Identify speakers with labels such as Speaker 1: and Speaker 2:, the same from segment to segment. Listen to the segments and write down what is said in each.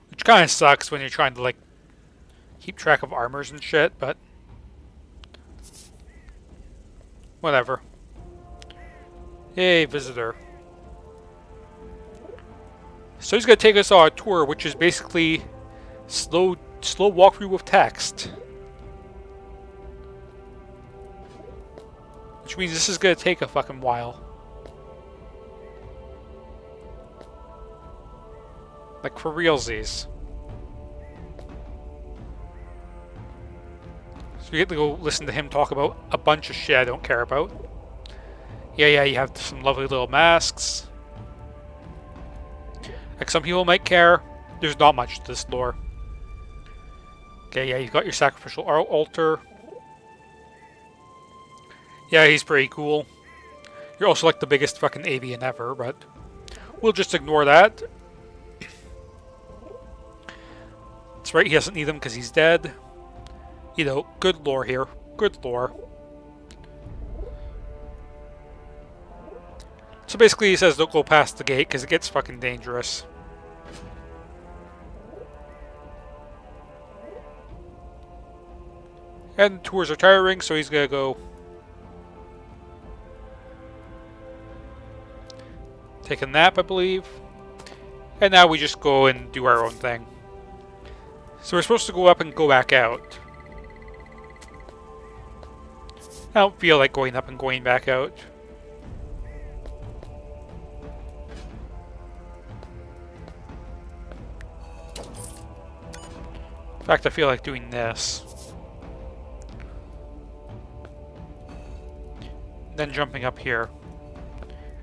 Speaker 1: Which kind of sucks when you're trying to, like, keep track of armors and shit, but whatever. Yay, visitor. So he's going to take us on a tour, which is basically slow walkthrough with text. Which means this is going to take a fucking while. Like, for realsies. So you get to go listen to him talk about a bunch of shit I don't care about. Yeah, you have some lovely little masks. Like, some people might care. There's not much to this lore. Okay, yeah, you've got your sacrificial altar. Yeah, he's pretty cool. You're also like the biggest fucking avian ever, but we'll just ignore that. That's right, he doesn't need them because he's dead. You know, good lore here. Good lore. So basically he says don't go past the gate because it gets fucking dangerous. And tours are tiring, so he's gonna go take a nap, I believe. And now we just go and do our own thing. So we're supposed to go up and go back out. I don't feel like going up and going back out. In fact, I feel like doing this. Then jumping up here.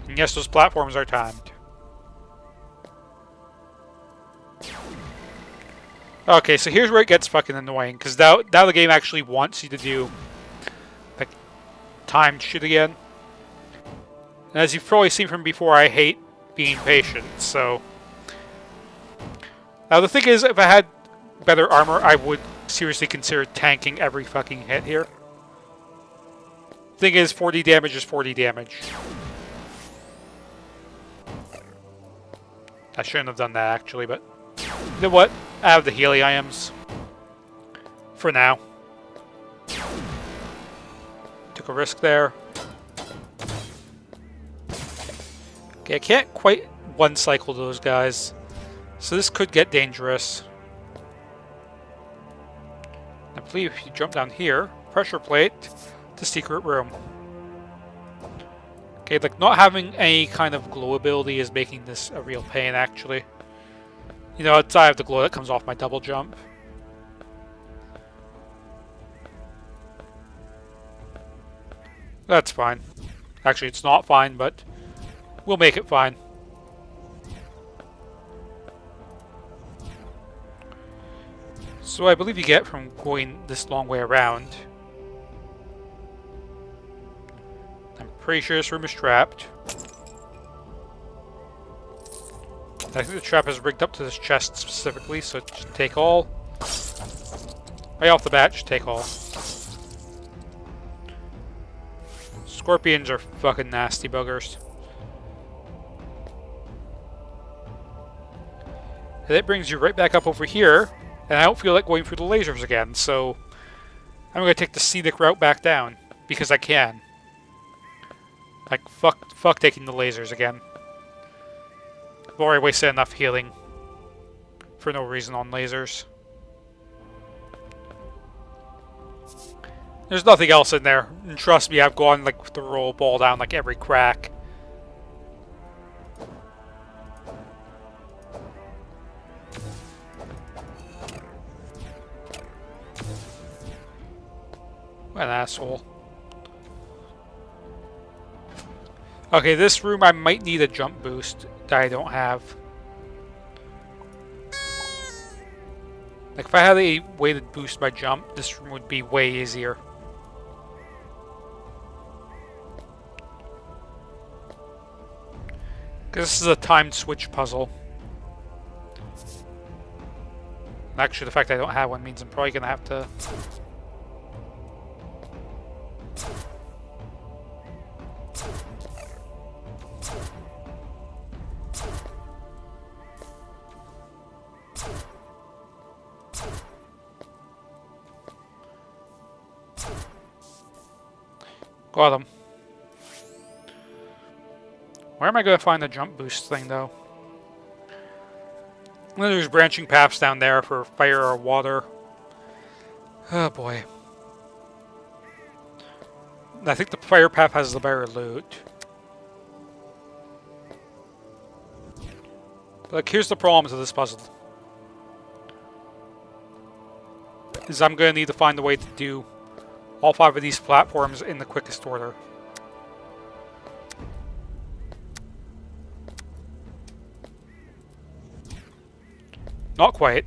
Speaker 1: And yes, those platforms are timed. Okay, so here's where it gets fucking annoying, because now the game actually wants you to do, like, timed shit again. And as you've probably seen from before, I hate being patient, so... Now the thing is, if I had better armor, I would seriously consider tanking every fucking hit here. Thing is, 40 damage is 40 damage. I shouldn't have done that, actually, but... You know what? I have the heliums. For now. Took a risk there. Okay, I can't quite one-cycle those guys. So this could get dangerous. I believe if you jump down here, pressure plate to secret room. Okay, like not having any kind of glow ability is making this a real pain, actually. You know, I have the glow that comes off my double jump. That's fine. Actually, it's not fine, but we'll make it fine. So I believe you get from going this long way around. I'm pretty sure this room is trapped. I think the trap is rigged up to this chest specifically, so just take all. Right off the bat, just take all. Scorpions are fucking nasty buggers. And that brings you right back up over here, and I don't feel like going through the lasers again, so I'm going to take the scenic route back down, because I can. Like, fuck taking the lasers again. I've already wasted enough healing for no reason on lasers. There's nothing else in there, and trust me, I've gone like the roll ball down like every crack. What an asshole. Okay, this room I might need a jump boost that I don't have. Like if I had a way to boost my jump, this room would be way easier. Because this is a timed switch puzzle. And actually, the fact I don't have one means I'm probably going to have to... Got him. Where am I going to find the jump boost thing, though? And then there's branching paths down there for fire or water. Oh, boy. I think the fire path has the better loot. But, like, here's the problem to this puzzle. Is I'm going to need to find a way to do all 5 of these platforms in the quickest order. Not quite.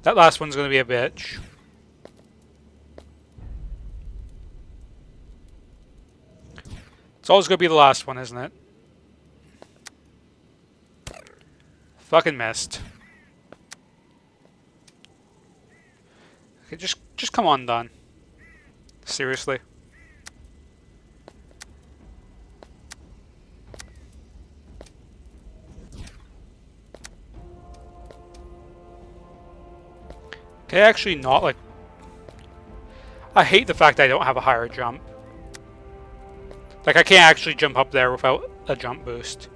Speaker 1: That last one's going to be a bitch. It's always going to be the last one, isn't it? Fucking missed. Okay, just come on, Don. Seriously. Okay, actually not, like... I hate the fact that I don't have a higher jump. Like, I can't actually jump up there without a jump boost.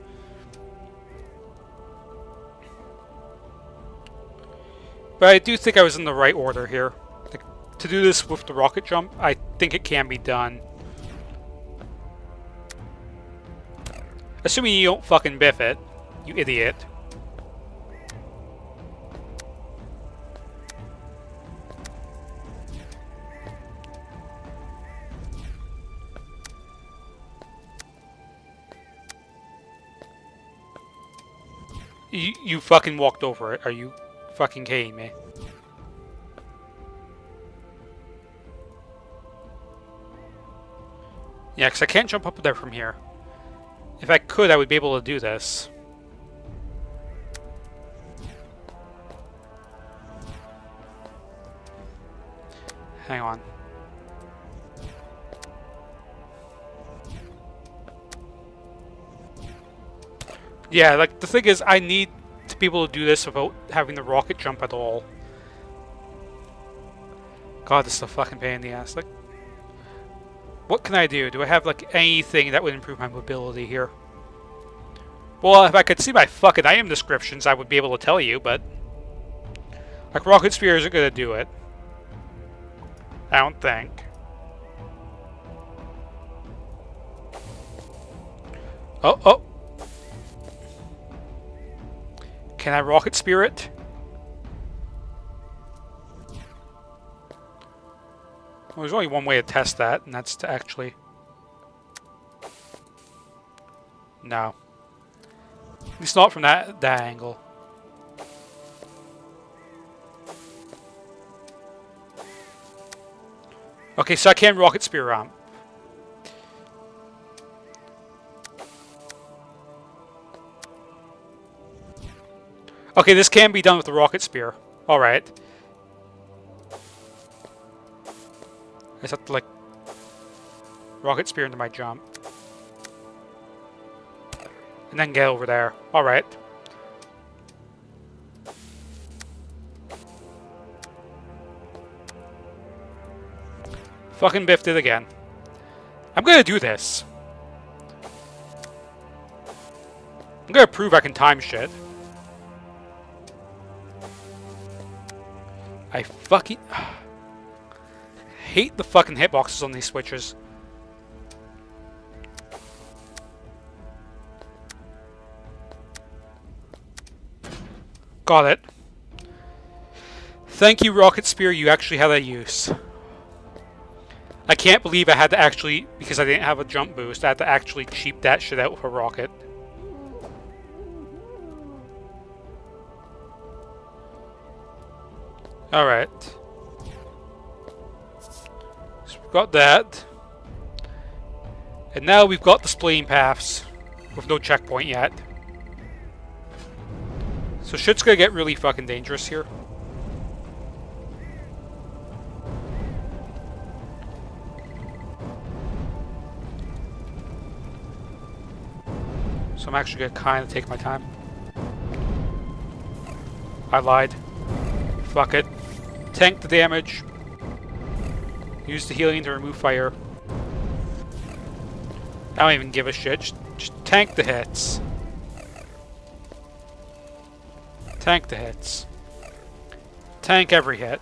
Speaker 1: But I do think I was in the right order here. Like, to do this with the rocket jump, I think it can be done. Assuming you don't fucking biff it, you idiot. You fucking walked over it. Are you fucking kidding me? Yeah, because I can't jump up there from here. If I could, I would be able to do this. Hang on. Yeah, like, the thing is, I need to be able to do this without having the rocket jump at all. God, this is a fucking pain in the ass. Like, what can I do? Do I have, like, anything that would improve my mobility here? Well, if I could see my fucking item descriptions, I would be able to tell you, but... like, rocket sphere isn't gonna do it. I don't think. Oh, oh! Can I rocket spear it? Well, there's only one way to test that, and that's to actually... No. At least not from that angle. Okay, so I can rocket spear ramp. Okay, this can be done with the rocket spear. Alright. I just have to, like, rocket spear into my jump. And then get over there. Alright. Fucking biffed it again. I'm gonna do this. I'm gonna prove I can time shit. I fucking... hate the fucking hitboxes on these switches. Got it. Thank you, Rocket Spear, you actually had a use. I can't believe I had to actually, because I didn't have a jump boost, I had to actually cheap that shit out with a rocket. Alright. So we've got that. And now we've got the splitting paths with no checkpoint yet. So shit's gonna get really fucking dangerous here. So I'm actually gonna kind of take my time. I lied. Fuck it. Tank the damage. Use the healing to remove fire. I don't even give a shit. Just tank the hits. Tank the hits. Tank every hit.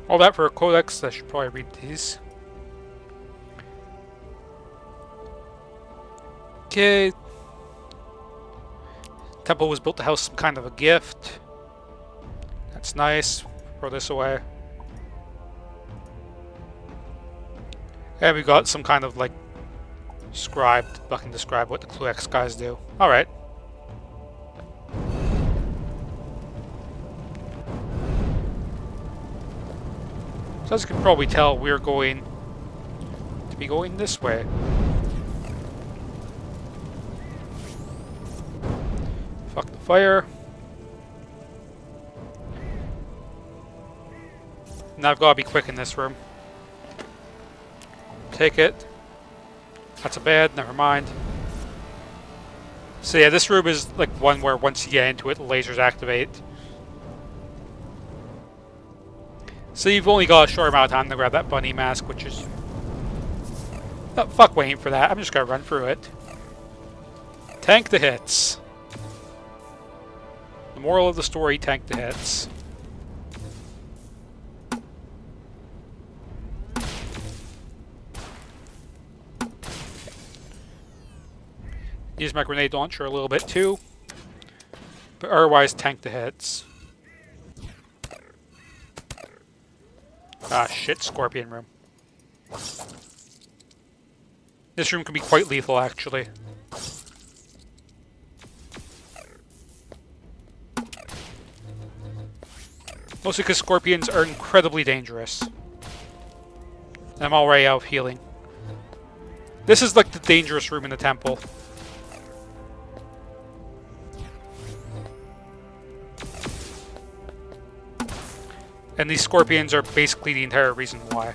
Speaker 1: All that for a codex. I should probably read these. Okay. Temple was built to house some kind of a gift. That's nice. Throw this away. And we got some kind of like scribe. I can describe what the Cluex guys do. Alright. So as you can probably tell, we're going to be going this way. Fuck the fire. Now I've got to be quick in this room. Take it. That's a bed, never mind. So yeah, this room is like one where once you get into it, the lasers activate. So you've only got a short amount of time to grab that bunny mask, which is... Oh, fuck waiting for that, I'm just gonna run through it. Tank the hits. The moral of the story, tank the hits. Use my grenade launcher a little bit too. But otherwise, tank the hits. Ah, shit, Scorpion room. This room can be quite lethal, actually. Mostly because Scorpions are incredibly dangerous. And I'm already out of healing. This is like the dangerous room in the temple. And these Scorpions are basically the entire reason why.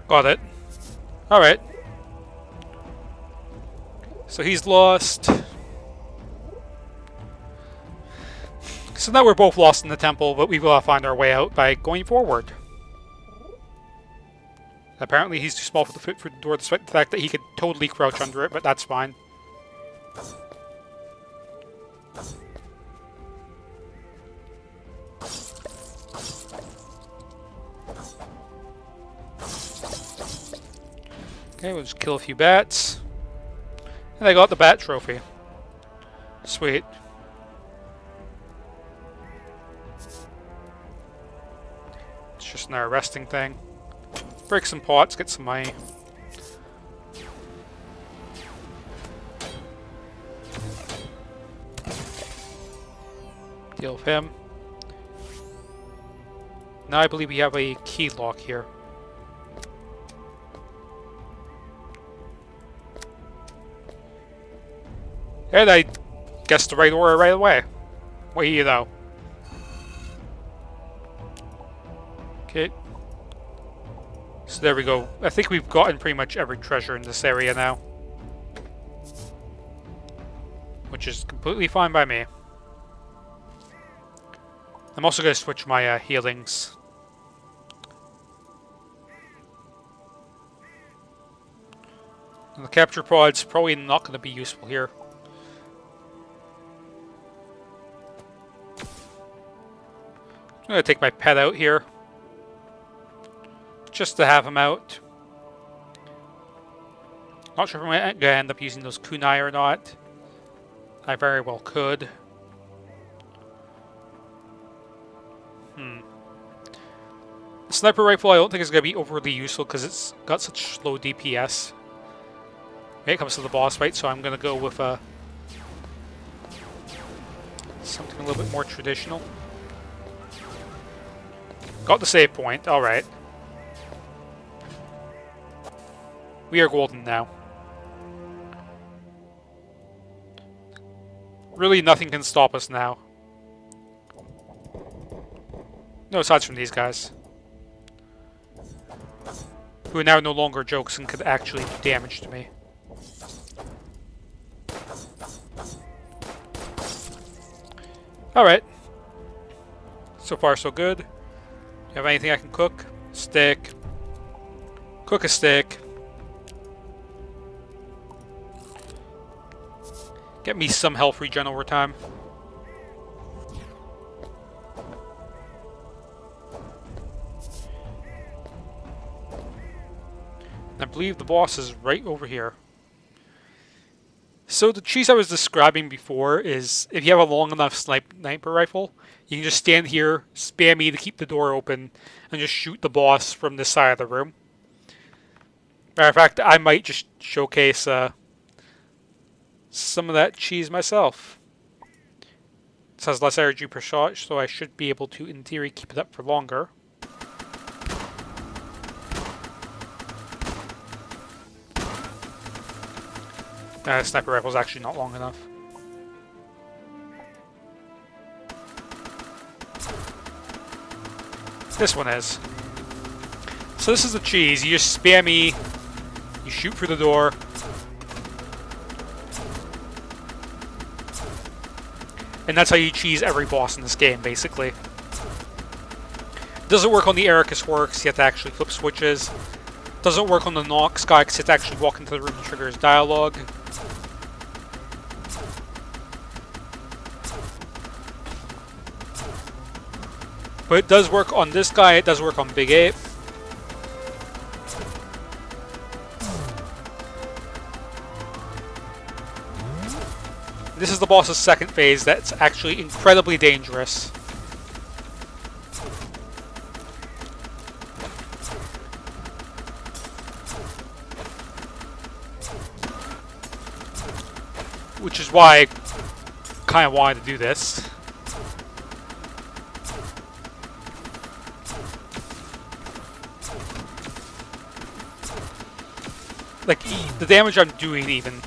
Speaker 1: Got it. Alright. So he's lost. So now we're both lost in the temple, but we will find our way out by going forward. Apparently he's too small for the door, despite the fact that he could totally crouch under it, but that's fine. Okay, we'll just kill a few bats. And I got the bat trophy. Sweet. It's just another resting thing. Break some pots, get some money. Deal with him. Now I believe we have a key lock here. And I guessed the right order right away. What do you know? Okay. So there we go. I think we've gotten pretty much every treasure in this area now. Which is completely fine by me. I'm also going to switch my healings. And the capture pod's probably not going to be useful here. I'm going to take my pet out here. Just to have him out. Not sure if I'm going to end up using those kunai or not. I very well could. The sniper rifle I don't think is going to be overly useful because it's got such slow DPS. When it comes to the boss fight, so I'm going to go with something a little bit more traditional. Got the save point, alright. We are golden now. Really, nothing can stop us now. No, aside from these guys. Who are now no longer jokes and could actually do damage to me. Alright. So far, so good. Do you have anything I can cook? Steak. Cook a steak. Get me some health regen over time. I believe the boss is right over here. So the cheese I was describing before is if you have a long enough sniper rifle, you can just stand here, spam E to keep the door open, and just shoot the boss from this side of the room. Matter of fact, I might just showcase some of that cheese myself. It has less energy per shot, so I should be able to, in theory, keep it up for longer. Sniper rifle is actually not long enough. This one is. So this is the cheese. You just spam E, you shoot through the door. And that's how you cheese every boss in this game, basically. Doesn't work on the Ericus works, you have to actually flip switches. Doesn't work on the Nox guy because you have to actually walk into the room to trigger his dialogue. But it does work on this guy, it does work on Big Ape. This is the boss's second phase that's actually incredibly dangerous. Which is why I kind of wanted to do this. Like, the damage I'm doing even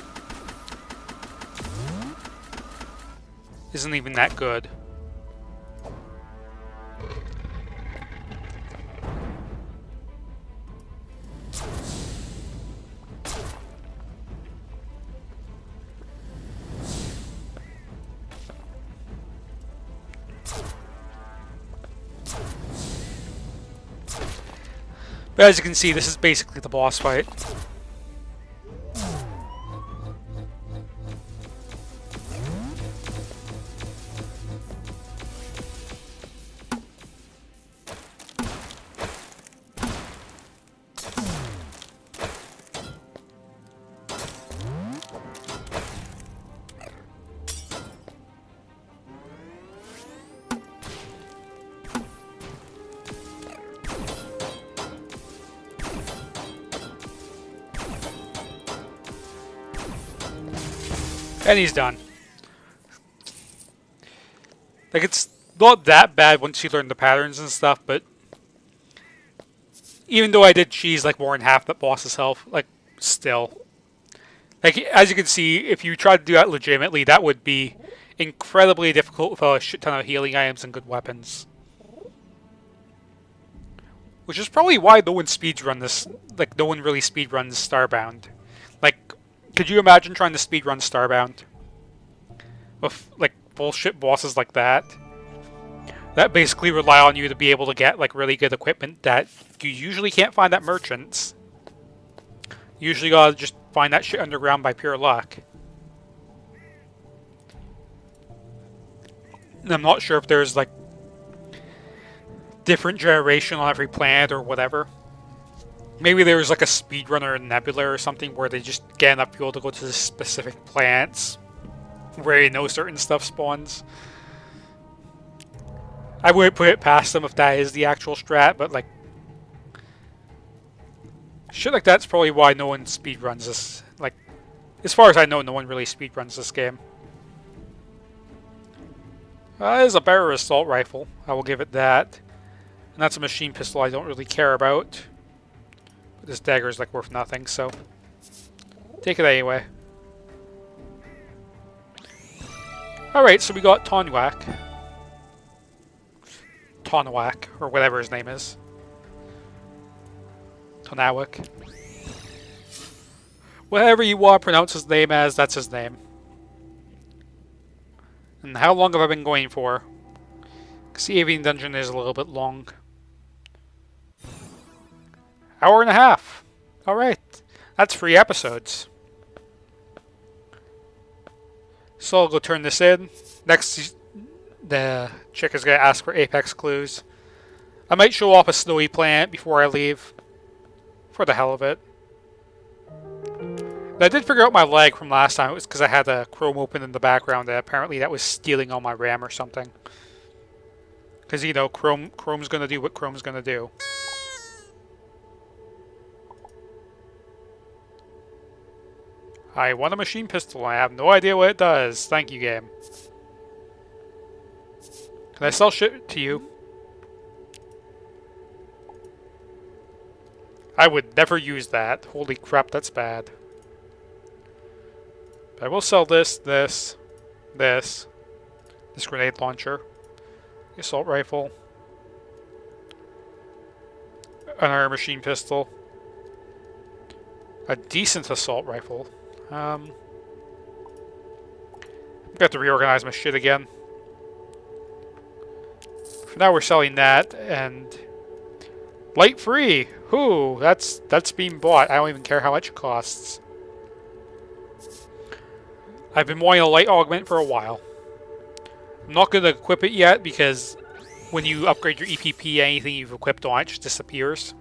Speaker 1: isn't even that good. But as you can see, this is basically the boss fight. And he's done. Like, it's not that bad once you learn the patterns and stuff, but even though I did cheese like more than half that boss's health, like, still. Like, as you can see, if you tried to do that legitimately, that would be incredibly difficult without a shit ton of healing items and good weapons. Which is probably why no one speedrun this, like, no one really speedruns Starbound. Like, could you imagine trying to speedrun Starbound? With, like, bullshit bosses like that? That basically rely on you to be able to get, like, really good equipment that you usually can't find at merchants. You usually gotta just find that shit underground by pure luck. And I'm not sure if there's, like, different generation on every planet or whatever. Maybe there's like a speedrunner in Nebula or something where they just get enough people to go to the specific planets where you know certain stuff spawns. I wouldn't put it past them if that is the actual strat, but like shit like that's probably why no one speedruns this. Like, as far as I know, no one really speedruns this game. That is a better assault rifle, I will give it that. And that's a machine pistol I don't really care about. This dagger is like worth nothing, so take it anyway. Alright, so we got Tonwak. Tonawak, or whatever his name is. Tonawak. Whatever you want to pronounce his name as, that's his name. And how long have I been going for? Because the Avian Dungeon is a little bit long. Hour and a half. Alright. That's 3 episodes. So I'll go turn this in. Next, the chick is going to ask for Apex clues. I might show off a snowy planet before I leave. For the hell of it. I did figure out my lag from last time. It was because I had a Chrome open in the background, and apparently that was stealing all my RAM or something. Because, you know, Chrome's going to do what Chrome's going to do. I want a machine pistol. I have no idea what it does. Thank you, game. Can I sell shit to you? I would never use that. Holy crap, that's bad. But I will sell this grenade launcher, the assault rifle, another machine pistol, a decent assault rifle. I'm gonna have to reorganize my shit again. For now, we're selling that, and light free. Whoo, that's being bought. I don't even care how much it costs. I've been wanting a light augment for a while. I'm not going to equip it yet because when you upgrade your EPP, anything you've equipped on it just disappears.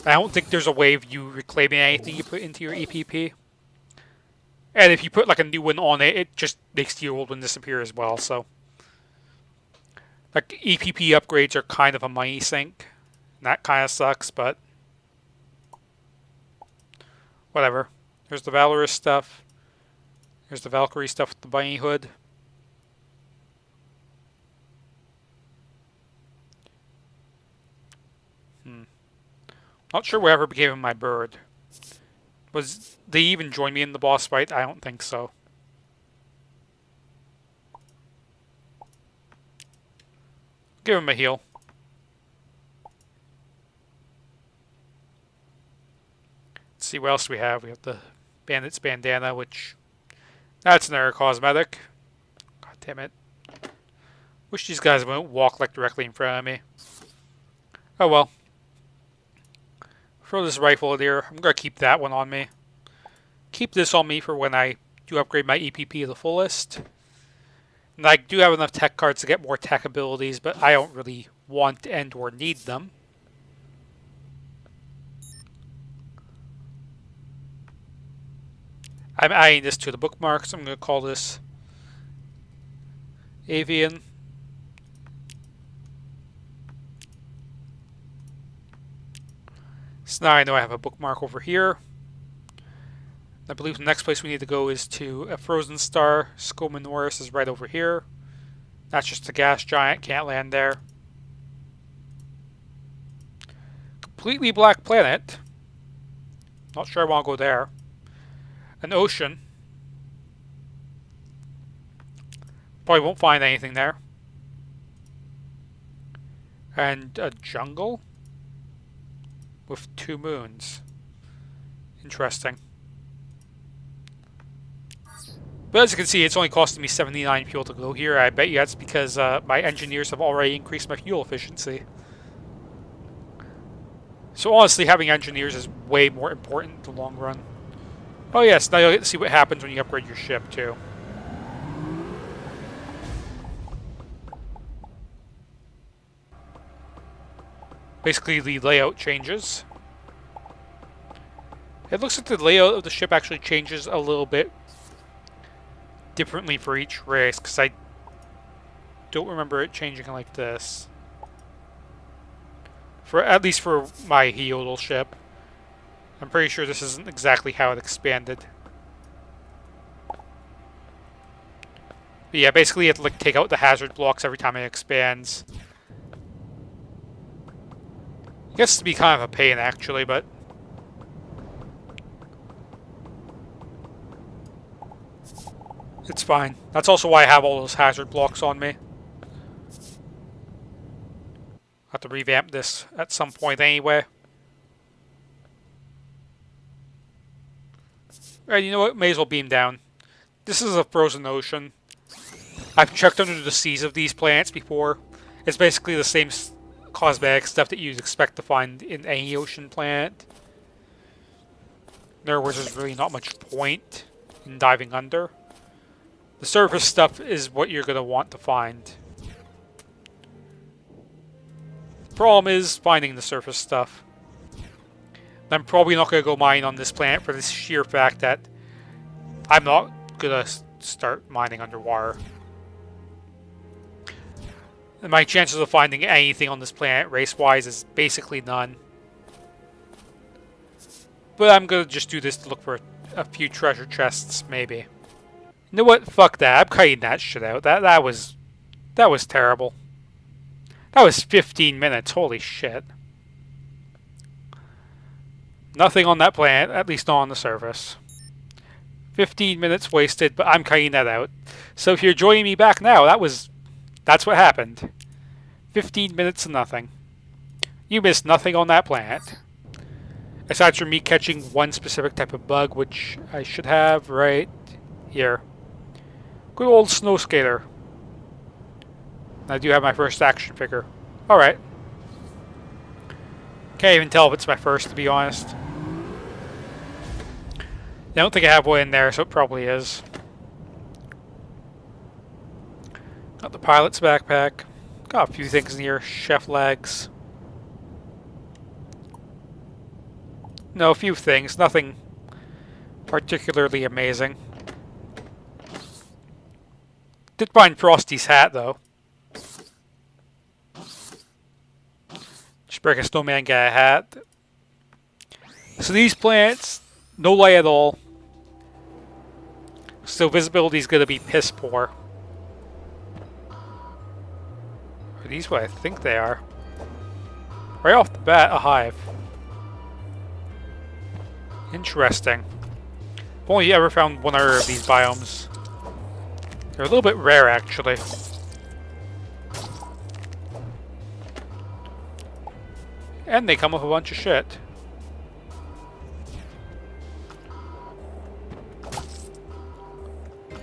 Speaker 1: I don't think there's a way of you reclaiming anything you put into your EPP. And if you put like a new one on it, it just makes the old one disappear as well, so. Like, EPP upgrades are kind of a money sink. And that kind of sucks, but whatever. There's the Valorous stuff. Here's the Valkyrie stuff with the bunny hood. Not sure whatever became of my bird. Was they even join me in the boss fight? I don't think so. Give him a heal. Let's see what else we have. We have the Bandit's Bandana, which... That's another cosmetic. God damn it. Wish these guys wouldn't walk like directly in front of me. Oh well. Throw this rifle in here. I'm going to keep that one on me. Keep this on me for when I do upgrade my EPP to the fullest. And I do have enough tech cards to get more tech abilities, but I don't really want and or need them. I'm adding this to the bookmarks. I'm going to call this Avian. So now I know I have a bookmark over here. I believe the next place we need to go is to a Frozen Star. Skomanoris is right over here. That's just a gas giant. Can't land there. Completely black planet. Not sure I want to go there. An ocean. Probably won't find anything there. And a jungle with 2 moons. Interesting. But as you can see, it's only costing me 79 fuel to go here. I bet you that's because my engineers have already increased my fuel efficiency. So honestly, having engineers is way more important in the long run. Oh yes, now you'll get to see what happens when you upgrade your ship too. Basically, the layout changes. It looks like the layout of the ship actually changes a little bit differently for each race, because I don't remember it changing like this. At least for my Heodal ship. I'm pretty sure this isn't exactly how it expanded. But yeah, basically you have to like take out the hazard blocks every time it expands. I guess to be kind of a pain actually, but it's fine. That's also why I have all those hazard blocks on me. Have to revamp this at some point anyway. Alright, you know what? May as well beam down. This is a frozen ocean. I've checked under the seas of these planets before. It's basically the same cosmetic stuff that you'd expect to find in any ocean planet. In other words, there's really not much point in diving under. The surface stuff is what you're going to want to find. The problem is finding the surface stuff. I'm probably not going to go mine on this planet for the sheer fact that I'm not going to start mining underwater. And my chances of finding anything on this planet race-wise is basically none. But I'm going to just do this to look for a few treasure chests, maybe. You know what? Fuck that. I'm cutting that shit out. That was terrible. That was 15 minutes. Holy shit. Nothing on that planet, at least not on the surface. 15 minutes wasted, but I'm cutting that out. So if you're joining me back now, that's what happened. 15 minutes of nothing. You missed nothing on that planet. Aside from me catching one specific type of bug, which I should have right here. Good old snow skater. I do have my first action figure. Alright. Can't even tell if it's my first, to be honest. I don't think I have one in there, so it probably is. Got the pilot's backpack. Got a few things in here. Chef legs. No, a few things. Nothing particularly amazing. Did find Frosty's hat, though. Just break a snowman, get a hat. So these planets, no light at all. So visibility is going to be piss poor. Are these what I think they are? Right off the bat, a hive. Interesting. I've only ever found one other of these biomes. They're a little bit rare, actually. And they come with a bunch of shit.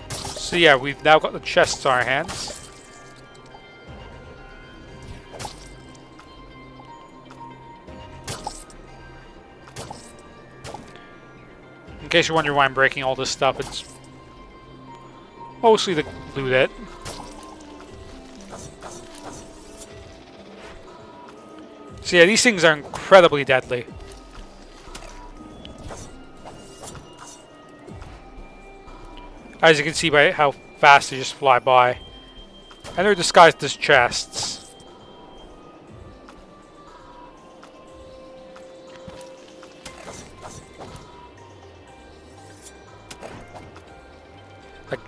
Speaker 1: So yeah, we've now got the chests on our hands. In case you're wondering why I'm breaking all this stuff, it's mostly to loot it. So yeah, these things are incredibly deadly. As you can see by how fast they just fly by. And they're disguised as chests. Like,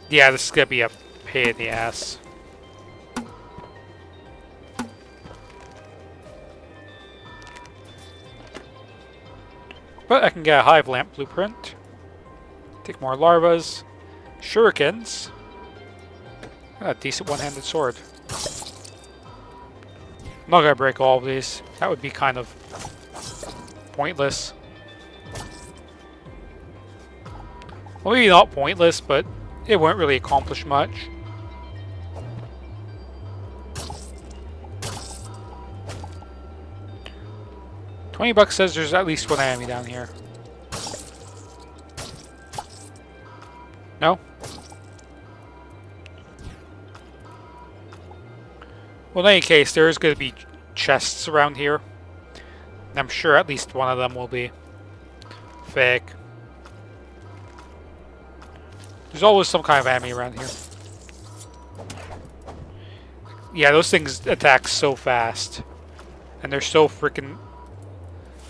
Speaker 1: yeah, this is gonna be a pain in the ass. But I can get a hive lamp blueprint. Take more larvas. Shurikens. And a decent one-handed sword. I'm not gonna break all of these. That would be kind of pointless. Well, maybe not pointless, but it won't really accomplish much. $20 says there's at least one enemy down here. No? Well, in any case, there is going to be chests around here. And I'm sure at least one of them will be fake. There's always some kind of enemy around here. Yeah, those things attack so fast. And they're so freaking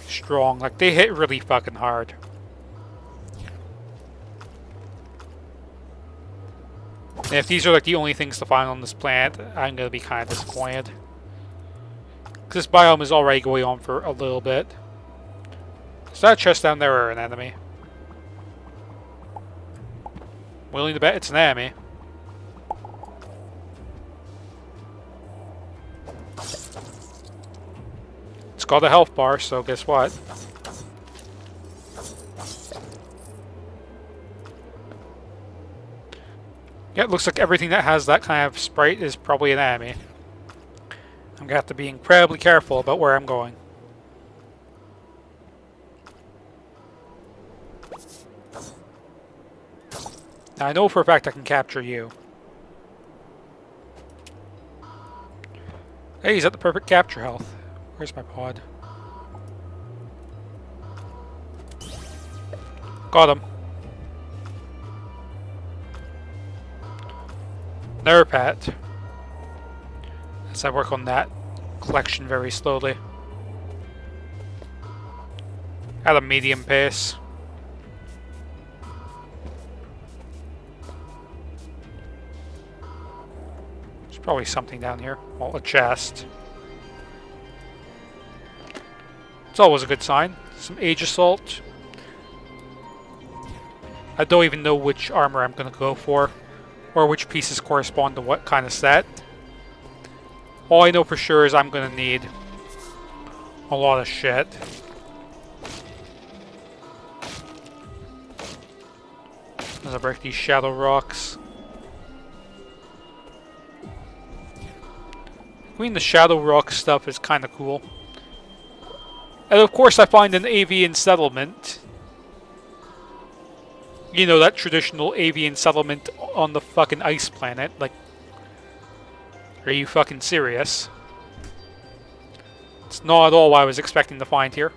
Speaker 1: strong. Like, they hit really fucking hard. And if these are like the only things to find on this planet, I'm going to be kind of disappointed. Because this biome is already going on for a little bit. Is that chest down there or an enemy? Willing to bet it's an enemy. got a health bar, so guess what? Yeah, it looks like everything that has that kind of sprite is probably an enemy. I'm gonna have to be incredibly careful about where I'm going. Now, I know for a fact I can capture you. Hey, he's at the perfect capture health. Where's my pod? Got him. Never pet. As I work on that collection very slowly. At a medium pace. There's probably something down here. Well, a chest. It's always a good sign. Some Age Assault. I don't even know which armor I'm going to go for. Or which pieces correspond to what kind of set. All I know for sure is I'm going to need a lot of shit. As I break these shadow rocks. I mean, the shadow rock stuff is kind of cool. And of course I find an avian settlement. You know, that traditional avian settlement on the fucking ice planet. Like, are you fucking serious? It's not at all what I was expecting to find here.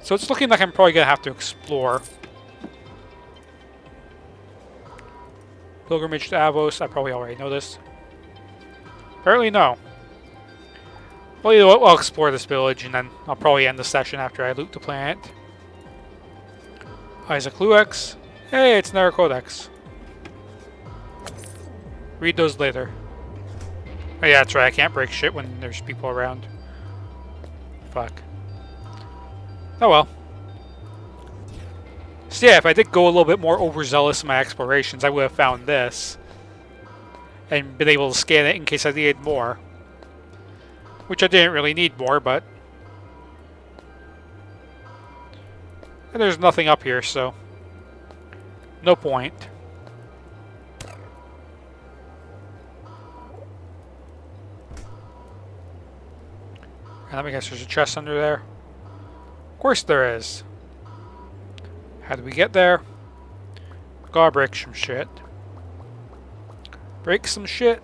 Speaker 1: So it's looking like I'm probably going to have to explore. Pilgrimage to Avos. I probably already know this. Apparently no. Well, you know what? I'll explore this village and then I'll probably end the session after I loot the planet. Isaac Luex. Hey, it's Narra Codex. Read those later. Oh yeah, that's right. I can't break shit when there's people around. Fuck. Oh well. So yeah, if I did go a little bit more overzealous in my explorations, I would have found this. And been able to scan it in case I needed more. Which I didn't really need more, but... And there's nothing up here, so... no point. And I guess there's a chest under there. Of course there is. How do we get there? Gotta break some shit. Break some shit.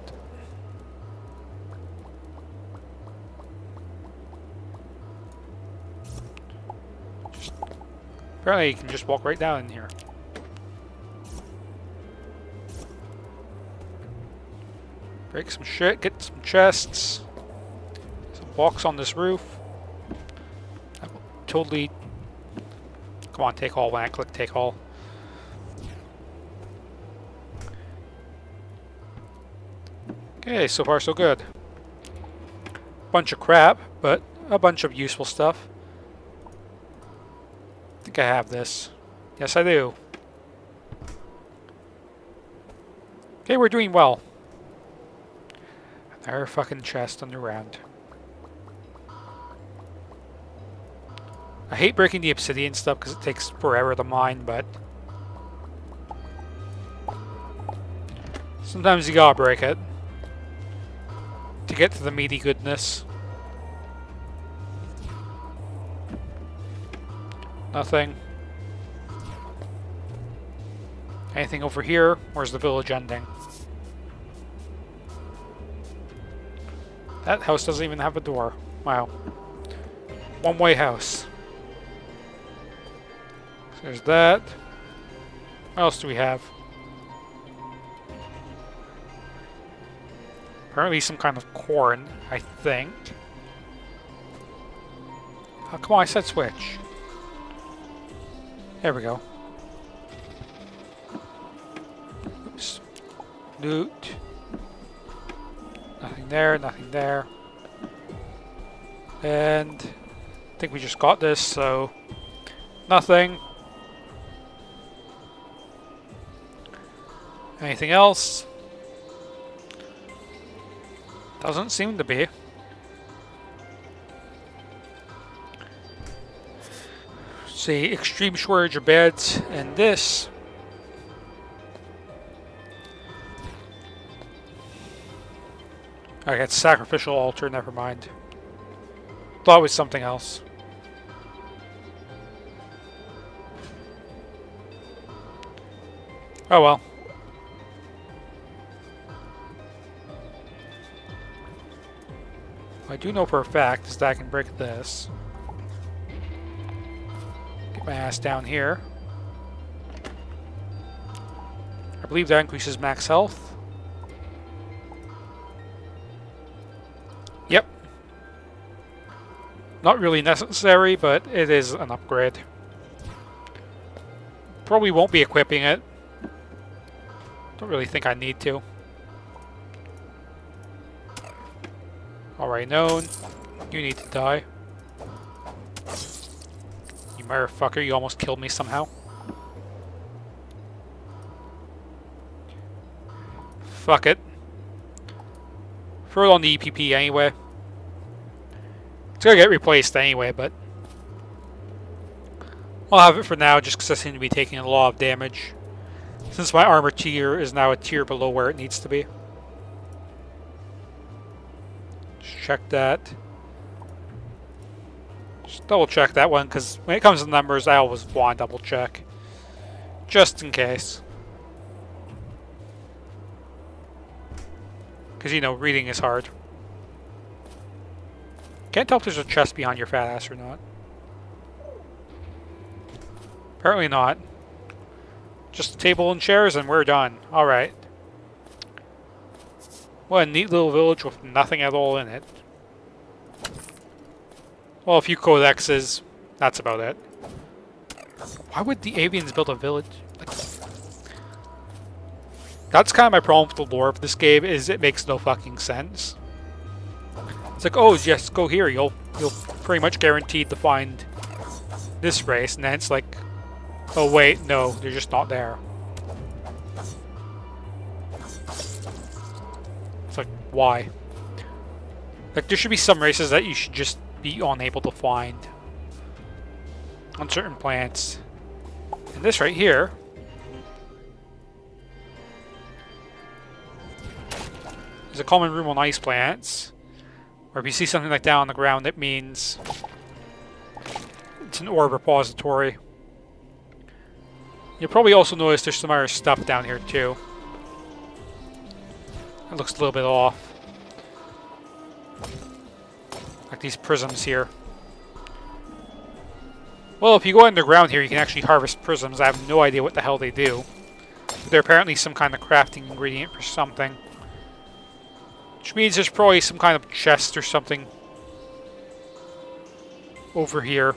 Speaker 1: Apparently you can just walk right down in here. Break some shit, get some chests. Some blocks on this roof. I will totally... Come on, take all when I click take all. Okay, so far so good. Bunch of crap, but a bunch of useful stuff. I think I have this. Yes, I do. Okay, we're doing well. Another fucking chest underground. I hate breaking the obsidian stuff because it takes forever to mine, but... sometimes you gotta break it. To get to the meaty goodness. Nothing. Anything over here? Where's the village ending? That house doesn't even have a door. Wow. One-way house. So there's that. What else do we have? Apparently some kind of corn, I think. Oh, come on, I said switch. There we go. Oops. Loot. Nothing there, nothing there. And I think we just got this, so nothing. Anything else? Doesn't seem to be. say extreme shortage of beds, and this. I got sacrificial altar, never mind. Thought it was something else. Oh well. What I do know for a fact is that I can break this. Get my ass down here. I believe that increases max health. Yep. Not really necessary, but it is an upgrade. Probably won't be equipping it. Don't really think I need to. Already known. You need to die. You motherfucker, you almost killed me somehow. Fuck it. Throw it on the EPP anyway. It's gonna get replaced anyway, but I'll have it for now just because I seem to be taking a lot of damage. Since my armor tier is now a tier below where it needs to be. Just check that. Just double check that one, because when it comes to numbers, I always want to double check. Just in case. Because, you know, reading is hard. Can't tell if there's a chest behind your fat ass or not. Apparently not. Just a table and chairs and we're done. Alright. What a neat little village with nothing at all in it. Well, a few codexes. That's about it. Why would the avians build a village? Like, that's kind of my problem with the lore of this game, is it makes no fucking sense. It's like, oh, just go here. You'll pretty much guaranteed to find this race, and then it's like, oh wait, no, they're just not there. It's like, why? Like, there should be some races that you should just be unable to find on certain planets. And this right here is a common room on ice planets. Or if you see something like that on the ground, it means it's an orb repository. You'll probably also notice there's some other stuff down here too. It looks a little bit off. Like these prisms here. Well, if you go underground here, you can actually harvest prisms. I have no idea what the hell they do. But they're apparently some kind of crafting ingredient for something. Which means there's probably some kind of chest or something over here.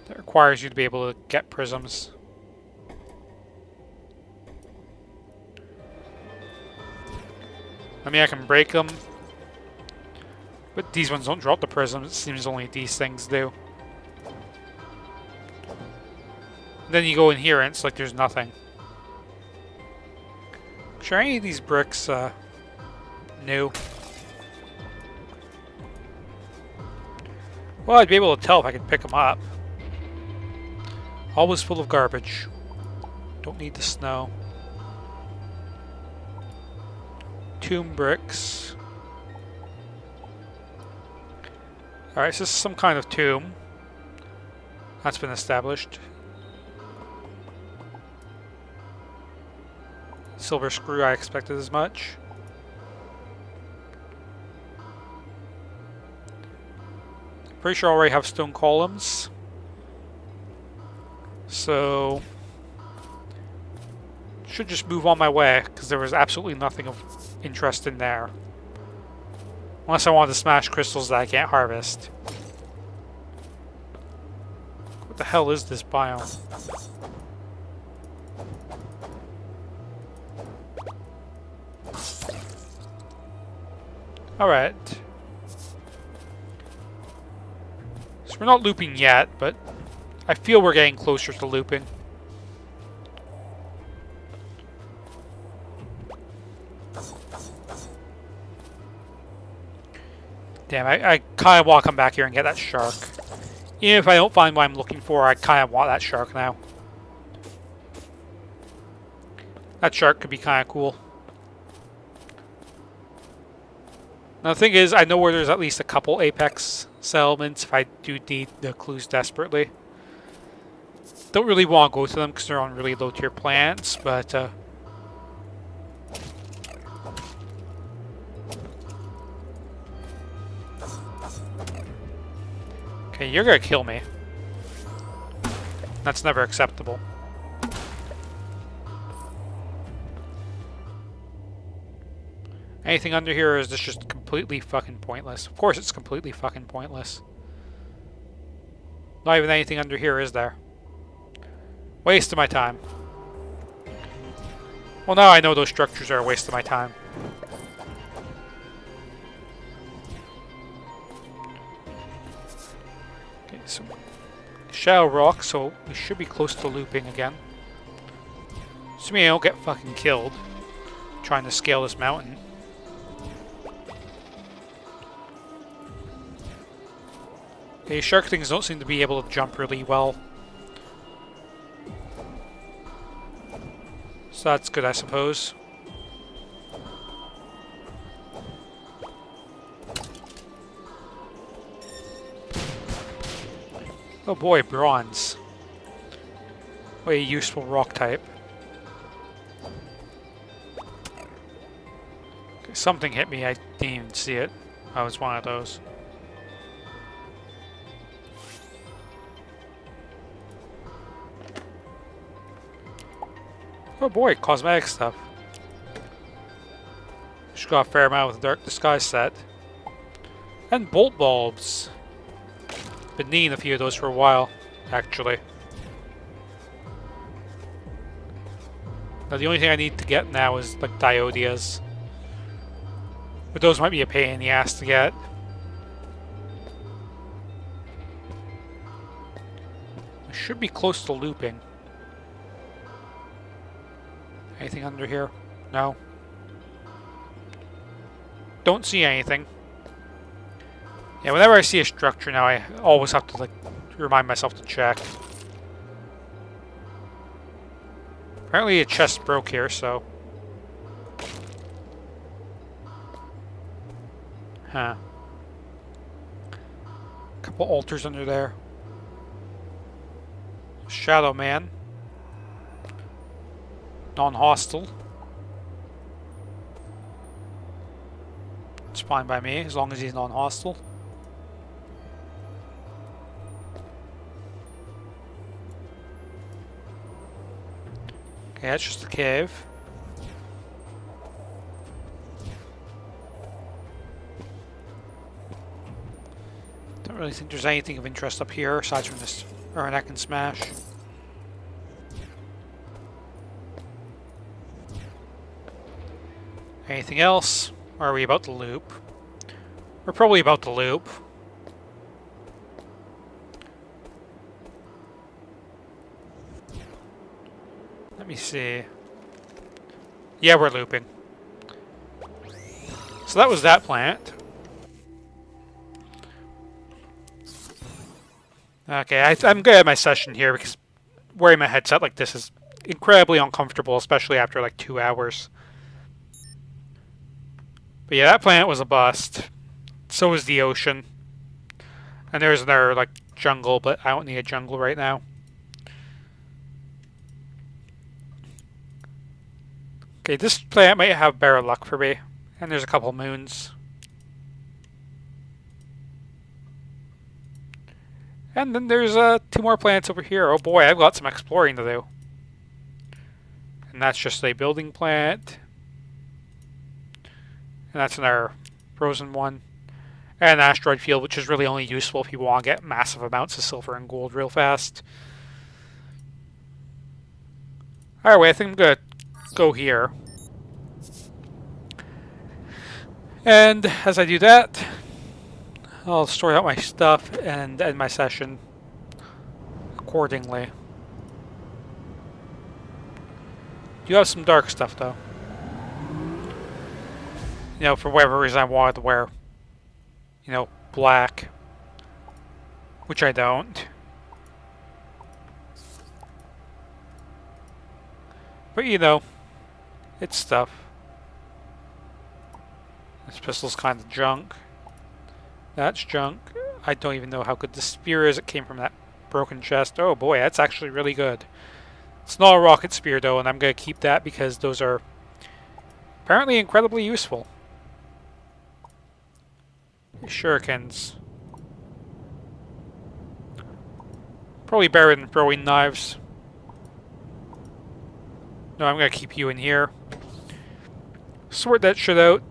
Speaker 1: That requires you to be able to get prisms. I mean, I can break them. But these ones don't drop the prisms. It seems only these things do. And then you go in here and it's like there's nothing. Sure, any of these bricks new? Well, I'd be able to tell if I could pick them up. Always full of garbage. Don't need the snow. Tomb bricks. Alright, so this is some kind of tomb. That's been established. Silver screw, I expected as much. Pretty sure I already have stone columns. So should just move on my way, because there was absolutely nothing of interest in there. Unless I wanted to smash crystals that I can't harvest. What the hell is this biome? Alright. So we're not looping yet, but I feel we're getting closer to looping. Damn, I kind of want to come back here and get that shark. Even if I don't find what I'm looking for, I kind of want that shark now. That shark could be kind of cool. Now the thing is, I know where there's at least a couple Apex settlements if I do need the clues desperately. Don't really want to go to them because they're on really low tier plants, but okay, you're gonna kill me. That's never acceptable. Anything under here, or is this just completely fucking pointless? Of course it's completely fucking pointless. Not even anything under here, is there? Waste of my time. Well, now I know those structures are a waste of my time. Okay, so shallow rock, so we should be close to looping again. Assuming I don't get fucking killed trying to scale this mountain. Okay, shark things don't seem to be able to jump really well. So that's good, I suppose. Oh boy, bronze. What a useful rock type. Okay, something hit me, I didn't even see it. I was one of those. Oh boy, cosmetic stuff. Just got a fair amount with the Dark Disguise set. And bolt bulbs. Been needing a few of those for a while, actually. Now the only thing I need to get now is like diodias. But those might be a pain in the ass to get. I should be close to looping. Anything under here? No. Don't see anything. Yeah, whenever I see a structure now, I always have to, like, remind myself to check. Apparently a chest broke here, so... Huh. Couple altars under there. Shadow Man. Non-hostile. It's fine by me, as long as he's non-hostile. Okay, that's just a cave. Don't really think there's anything of interest up here, aside from this urn I can smash. Anything else? Or are we about to loop? We're probably about to loop. Let me see. Yeah, we're looping. So that was that plant. Okay, I'm good at my session here because wearing my headset like this is incredibly uncomfortable, especially after like 2 hours. But yeah, that planet was a bust. So was the ocean. And there's another, like, jungle, but I don't need a jungle right now. Okay, this planet might have better luck for me. And there's a couple moons. And then there's 2 more planets over here. Oh boy, I've got some exploring to do. And that's just a building planet. And that's another frozen one. And an asteroid field, which is really only useful if you want to get massive amounts of silver and gold real fast. Alright, wait, I think I'm going to go here. And as I do that, I'll sort out my stuff and end my session accordingly. You have some dark stuff, though. You know, for whatever reason I wanted to wear. you know, black. Which I don't. But you know, it's stuff. This pistol's kind of junk. That's junk. I don't even know how good this spear is. It came from that broken chest. Oh boy, that's actually really good. It's not a rocket spear though, and I'm going to keep that because those are apparently incredibly useful. Shurikens. Probably better than throwing knives. No, I'm going to keep you in here. Sort that shit out.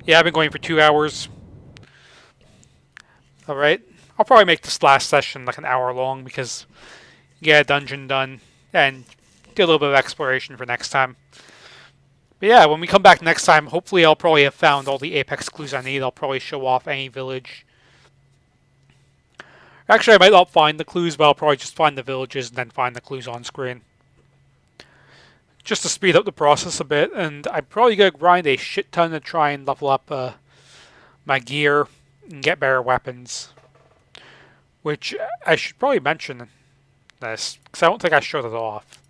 Speaker 1: Yeah, I've been going for 2 hours. Alright. I'll probably make this last session like an hour long because get a dungeon done and do a little bit of exploration for next time. But yeah, when we come back next time, hopefully I'll probably have found all the Apex clues I need. I'll probably show off any village. Actually, I might not find the clues, but I'll probably just find the villages and then find the clues on screen. Just to speed up the process a bit, and I'm probably going to grind a shit ton to try and level up my gear and get better weapons. Which I should probably mention this, because I don't think I showed it off.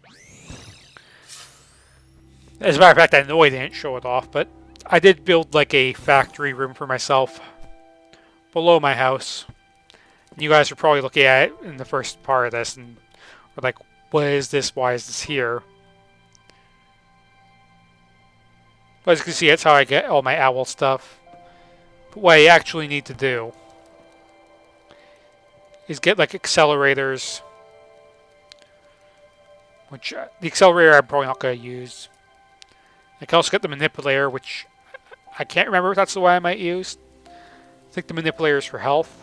Speaker 1: As a matter of fact, I know I didn't show it off, but I did build like a factory room for myself below my house. And you guys are probably looking at it in the first part of this and were like, what is this? Why is this here? But as you can see, that's how I get all my owl stuff. But what I actually need to do is get like accelerators. Which, the accelerator I'm probably not going to use. I can also get the manipulator, which I can't remember if that's the way I might use. I think the manipulator is for health.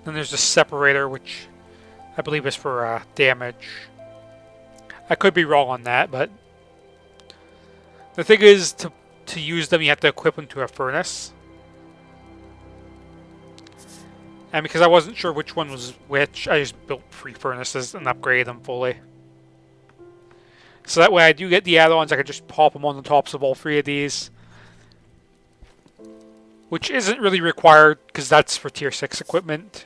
Speaker 1: Then there's the separator, which I believe is for damage. I could be wrong on that, but the thing is, to use them, you have to equip them to a furnace. And because I wasn't sure which one was which, I just built 3 furnaces and upgraded them fully. So that way I do get the add-ons, I can just pop them on the tops of all 3 of these. Which isn't really required, because that's for tier 6 equipment.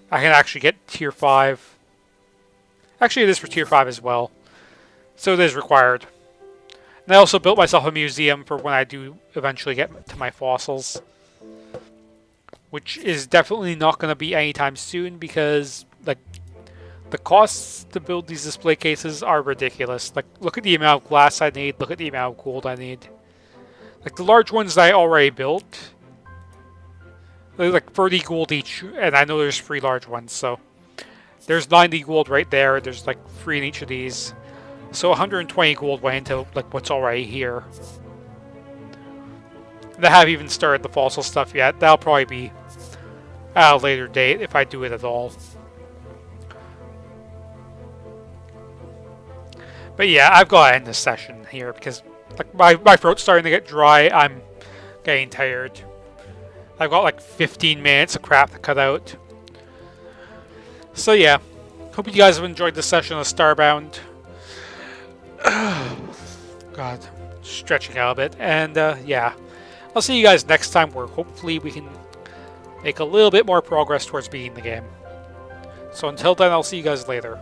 Speaker 1: I can actually get tier 5. Actually, it is for tier 5 as well. So it is required. And I also built myself a museum for when I do eventually get to my fossils. Which is definitely not going to be anytime soon, because like the costs to build these display cases are ridiculous. Like, look at the amount of glass I need, look at the amount of gold I need. Like, the large ones that I already built, they're like 30 gold each, and I know there's 3 large ones, so there's 90 gold right there, there's like 3 in each of these. So 120 gold went into like what's already here. And I haven't even started the fossil stuff yet. That'll probably be at a later date if I do it at all. But yeah, I've got to end this session here because like my throat's starting to get dry. I'm getting tired. I've got like 15 minutes of crap to cut out. So yeah, hope you guys have enjoyed this session of Starbound. God, stretching out a bit. And yeah, I'll see you guys next time where hopefully we can make a little bit more progress towards beating the game. So until then, I'll see you guys later.